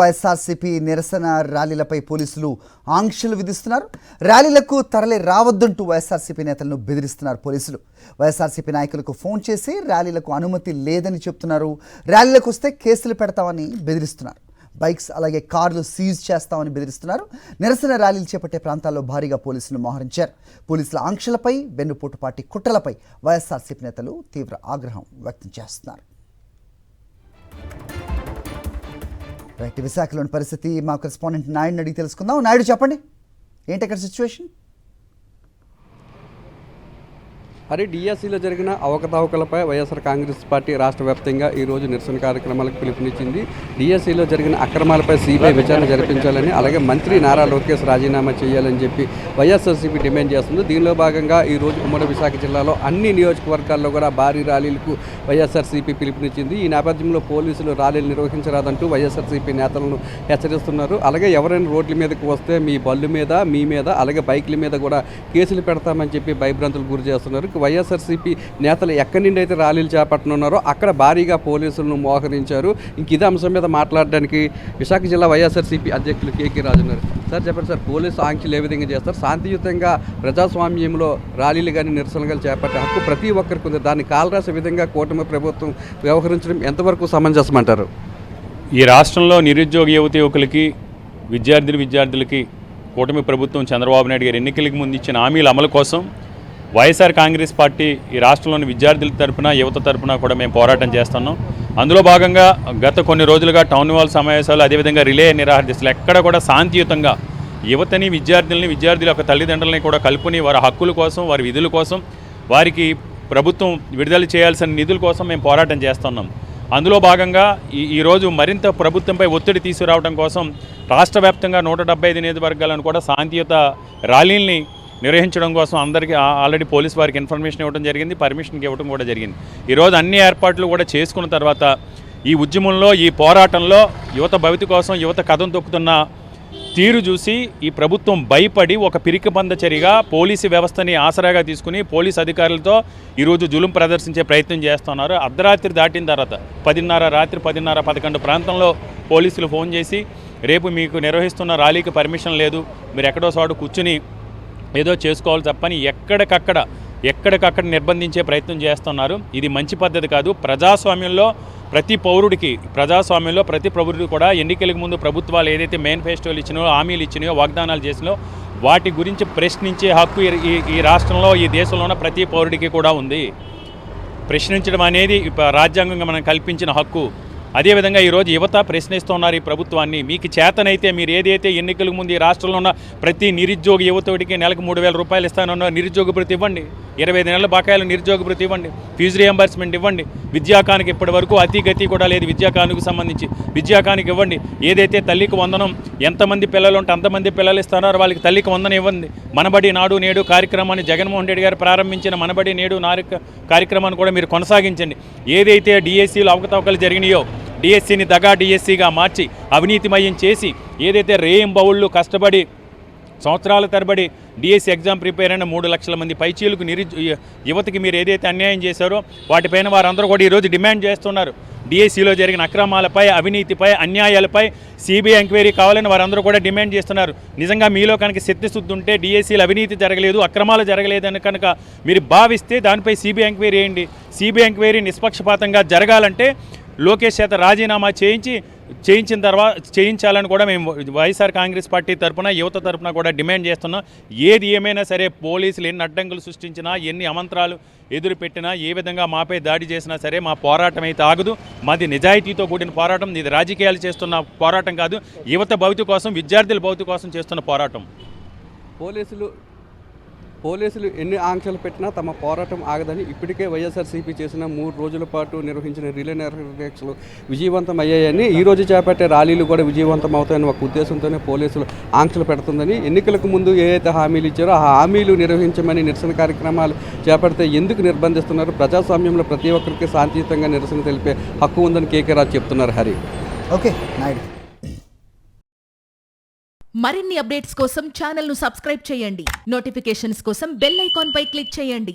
వైఎస్ఆర్సీపీ నిరసన ర్యాలీలపై పోలీసులు ఆంక్షలు విధిస్తున్నారు. ర్యాలీలకు తరలి రావద్దంటూ వైఎస్ఆర్సీపీ నేతలను బెదిరిస్తున్నారు పోలీసులు. వైఎస్ఆర్సీపీ నాయకులకు ఫోన్ చేసి ర్యాలీలకు అనుమతి లేదని చెప్తున్నారు. ర్యాలీలకు వస్తే కేసులు పెడతామని బెదిరిస్తున్నారు. బైక్స్ అలాగే కార్లు సీజ్ చేస్తామని బెదిరిస్తున్నారు. నిరసన ర్యాలీలు చేపట్టే ప్రాంతాల్లో భారీగా పోలీసులు మోహరించారు. పోలీసుల ఆంక్షలపై, వెన్నుపోటు పార్టీ కుట్రలపై వైఎస్ఆర్సీపీ నేతలు తీవ్ర ఆగ్రహం వ్యక్తం చేస్తున్నారు. విశాఖలోని పరిస్థితి మా కరెస్పాండెంట్ నాయుడిని అడిగి తెలుసుకుందాం. నాయుడు, చెప్పండి, ఏంటి అక్కడ సిచ్యువేషన్? మరి డిఎస్సిలో జరిగిన అవకతవకలపై వైఎస్ఆర్ కాంగ్రెస్ పార్టీ రాష్ట్ర వ్యాప్తంగా ఈరోజు నిరసన కార్యక్రమాలకు పిలుపునిచ్చింది. డిఎస్సిలో జరిగిన అక్రమాలపై సిబిఐ విచారణ జరిపించాలని, అలాగే మంత్రి నారా లోకేష్ రాజీనామా చేయాలని చెప్పి వైఎస్ఆర్సీపీ డిమాండ్ చేస్తుంది. దీనిలో భాగంగా ఈరోజు ఉమ్మడి విశాఖ జిల్లాలో అన్ని నియోజకవర్గాల్లో కూడా భారీ ర్యాలీలకు వైఎస్ఆర్సీపీ పిలుపునిచ్చింది. ఈ నేపథ్యంలో పోలీసులు ర్యాలీలు నిర్వహించరాదంటూ వైఎస్ఆర్సీపీ నేతలను హెచ్చరిస్తున్నారు. అలాగే ఎవరైనా రోడ్ల మీదకి వస్తే మీ బళ్ళు మీద, మీ మీద, అలాగే బైక్ల మీద కూడా కేసులు పెడతామని చెప్పి భయభ్రాంతులు గురి చేస్తున్నారు. వైఎస్ఆర్సీపీ నేతలు ఎక్కడి నుండి అయితే ర్యాలీలు చేపట్టనున్నారో అక్కడ భారీగా పోలీసులను మోహరించారు. ఇంక ఇదే అంశం మీద మాట్లాడడానికి విశాఖ జిల్లా వైఎస్ఆర్సీపీ అధ్యక్షులు కేకే రాజు ఉన్నారు. సార్, చెప్పండి సార్, పోలీసు ఆంక్షలు ఏ విధంగా చేస్తారు? శాంతియుతంగా ప్రజాస్వామ్యంలో ర్యాలీలు కానీ నిరసనలు చేపట్టే హక్కు ప్రతి ఒక్కరికి ఉంది. దాన్ని కాలరాసే విధంగా కూటమి ప్రభుత్వం వ్యవహరించడం ఎంతవరకు సమంజసం అంటారు? ఈ రాష్ట్రంలో నిరుద్యోగ యువకులకి, విద్యార్థులకి కూటమి ప్రభుత్వం చంద్రబాబు నాయుడు గారు ఎన్నికలకు ముందు ఇచ్చిన హామీల అమలు కోసం వైఎస్ఆర్ కాంగ్రెస్ పార్టీ ఈ రాష్ట్రంలోని విద్యార్థుల తరపున, యువత తరపున కూడా మేము పోరాటం చేస్తున్నాం. అందులో భాగంగా గత కొన్ని రోజులుగా టౌన్ హాల్ సమావేశాలు, అదేవిధంగా రిలే నిరాహార దీక్షలు ఎక్కడ కూడా శాంతియుతంగా యువతని, విద్యార్థుల యొక్క తల్లిదండ్రులని కూడా కలుపుని వారి హక్కుల కోసం, వారి విధుల కోసం, వారికి ప్రభుత్వం విడుదల చేయాల్సిన నిధుల కోసం మేము పోరాటం చేస్తున్నాం. అందులో భాగంగా ఈరోజు మరింత ప్రభుత్వంపై ఒత్తిడి తీసుకురావడం కోసం రాష్ట్ర వ్యాప్తంగా 175 నియోజకవర్గాలను కూడా శాంతియుత ర్యాలీల్ని నిర్వహించడం కోసం అందరికీ ఆల్రెడీ పోలీస్ వారికి ఇన్ఫర్మేషన్ ఇవ్వడం జరిగింది, పర్మిషన్ ఇవ్వడం కూడా జరిగింది. ఈరోజు అన్ని ఏర్పాట్లు కూడా చేసుకున్న తర్వాత ఈ ఉద్యమంలో, ఈ పోరాటంలో యువత భవిత కోసం యువత కథం తొక్కుతున్న తీరు చూసి ఈ ప్రభుత్వం భయపడి ఒక పిరికిబంద చర్యగా పోలీసు వ్యవస్థని ఆసరాగా తీసుకుని పోలీసు అధికారులతో ఈరోజు జులుం ప్రదర్శించే ప్రయత్నం చేస్తున్నారు. అర్ధరాత్రి దాటిన తర్వాత 10:30, 11 ప్రాంతంలో పోలీసులు ఫోన్ చేసి, రేపు మీకు నిర్వహిస్తున్న ర్యాలీకి పర్మిషన్ లేదు, మీరు ఎక్కడో చోటు కూర్చుని ఏదో చేసుకోవాలి తప్పని ఎక్కడికక్కడ నిర్బంధించే ప్రయత్నం చేస్తున్నారు. ఇది మంచి పద్ధతి కాదు. ప్రజాస్వామ్యంలో ప్రతి పౌరుడికి కూడా ఎన్నికలకు ముందు ప్రభుత్వాలు ఏదైతే మేనిఫెస్టోలు ఇచ్చినాయో, హామీలు ఇచ్చినాయో, వాగ్దానాలు చేసినాయో వాటి గురించి ప్రశ్నించే హక్కు ఈ రాష్ట్రంలో, ఈ దేశంలో ఉన్న ప్రతి పౌరుడికి కూడా ఉంది. ప్రశ్నించడం అనేది రాజ్యాంగంగా మనం కల్పించిన హక్కు. అదేవిధంగా ఈరోజు యువత ప్రశ్నిస్తున్నారు ఈ ప్రభుత్వాన్ని. మీకు చేతనైతే మీరు ఏదైతే ఎన్నికలకు ముందు ఈ రాష్ట్రంలో ఉన్న ప్రతి నిరుద్యోగ యువతడికి నెలకు 3,000 రూపాయలు ఇస్తానన్న నిరుద్యోగ భృతి ఇవ్వండి, 25 నెలల బకాయిలు నిరుద్యోగ భృతి ఇవ్వండి, ఫీజు రియంబర్స్మెంట్ ఇవ్వండి. విద్యాకానికి ఇప్పటి వరకు అతిగతి కూడా లేదు. విద్యాకానికి సంబంధించి విద్యాకానికి ఇవ్వండి. ఏదైతే తల్లికి వందనం, ఎంతమంది పిల్లలు ఉంటే అంతమంది పిల్లలు ఇస్తున్నారో వాళ్ళకి తల్లికి వందనం ఇవ్వండి. మనబడి నాడు నేడు కార్యక్రమాన్ని జగన్మోహన్ రెడ్డి గారు ప్రారంభించిన మనబడి నేడు కార్యక్రమాన్ని కూడా మీరు కొనసాగించండి. ఏదైతే డిఎస్సీలో అవకతవకలు జరిగినాయో డిఎస్సీని దగా డిఎస్సీగా మార్చి అవినీతిమయం చేసి, ఏదైతే రేయింబౌళ్ళు కష్టపడి సంవత్సరాల తరబడి డిఎస్సీ ఎగ్జామ్ ప్రిపేర్ అయిన 3 లక్షల మంది పైచీలకు యువతకి మీరు ఏదైతే అన్యాయం చేశారో వాటిపైన వారందరూ కూడా ఈరోజు డిమాండ్ చేస్తున్నారు. డిఎస్సీలో జరిగిన అక్రమాలపై, అవినీతిపై, అన్యాయాలపై సిబిఐ ఎంక్వైరీ కావాలని వారందరూ కూడా డిమాండ్ చేస్తున్నారు. నిజంగా మీలో కనుక చిత్తశుద్ధి ఉంటే, డిఎస్సీలో అవినీతి జరగలేదు, అక్రమాలు జరగలేదని కనుక మీరు భావిస్తే దానిపై సిబిఐ ఎంక్వైరీ చేయండి. సిబిఐ ఎంక్వైరీ నిష్పక్షపాతంగా జరగాలంటే లోకేష్ చేత రాజీనామా చేయించాలని కూడా మేము వైఎస్ఆర్ కాంగ్రెస్ పార్టీ తరఫున, యువత తరఫున కూడా డిమాండ్ చేస్తున్నాం. ఏది ఏమైనా సరే పోలీసులు ఎన్ని అడ్డంకులు సృష్టించినా, ఎన్ని అమంత్రాలు ఎదురుపెట్టినా, ఏ విధంగా మాపై దాడి చేసినా సరే మా పోరాటం అయితే ఆగదు. మాది నిజాయితీతో కూడిన పోరాటం. ఇది రాజకీయాలు చేస్తున్న పోరాటం కాదు, యువత భవిత కోసం, విద్యార్థుల భవిత కోసం చేస్తున్న పోరాటం. పోలీసులు ఎన్ని ఆంక్షలు పెట్టినా తమ పోరాటం ఆగదని ఇప్పటికే వైఎస్ఆర్సీపీ చేసిన 3 రోజుల పాటు నిర్వహించిన రిలే నిరాహార దీక్షలు విజయవంతం అయ్యాయని, ఈరోజు చేపట్టే ర్యాలీలు కూడా విజయవంతం అవుతాయని ఒక ఉద్దేశంతోనే పోలీసులు ఆంక్షలు పెడుతుందని, ఎన్నికలకు ముందు ఏదైతే హామీలు ఇచ్చారో ఆ హామీలు నిర్వహించమని నిరసన కార్యక్రమాలు చేపడితే ఎందుకు నిర్బంధిస్తున్నారు? ప్రజాస్వామ్యంలో ప్రతి ఒక్కరికి శాంతియుతంగా నిరసన తెలిపే హక్కు ఉందని కేకే రాజు చెప్తున్నారు. హరి, ఓకే నాయుడు. మరిన్ని అప్డేట్స్ కోసం ఛానల్ను సబ్స్క్రైబ్ చేయండి. నోటిఫికేషన్స్ కోసం బెల్ ఐకాన్ పై క్లిక్ చేయండి.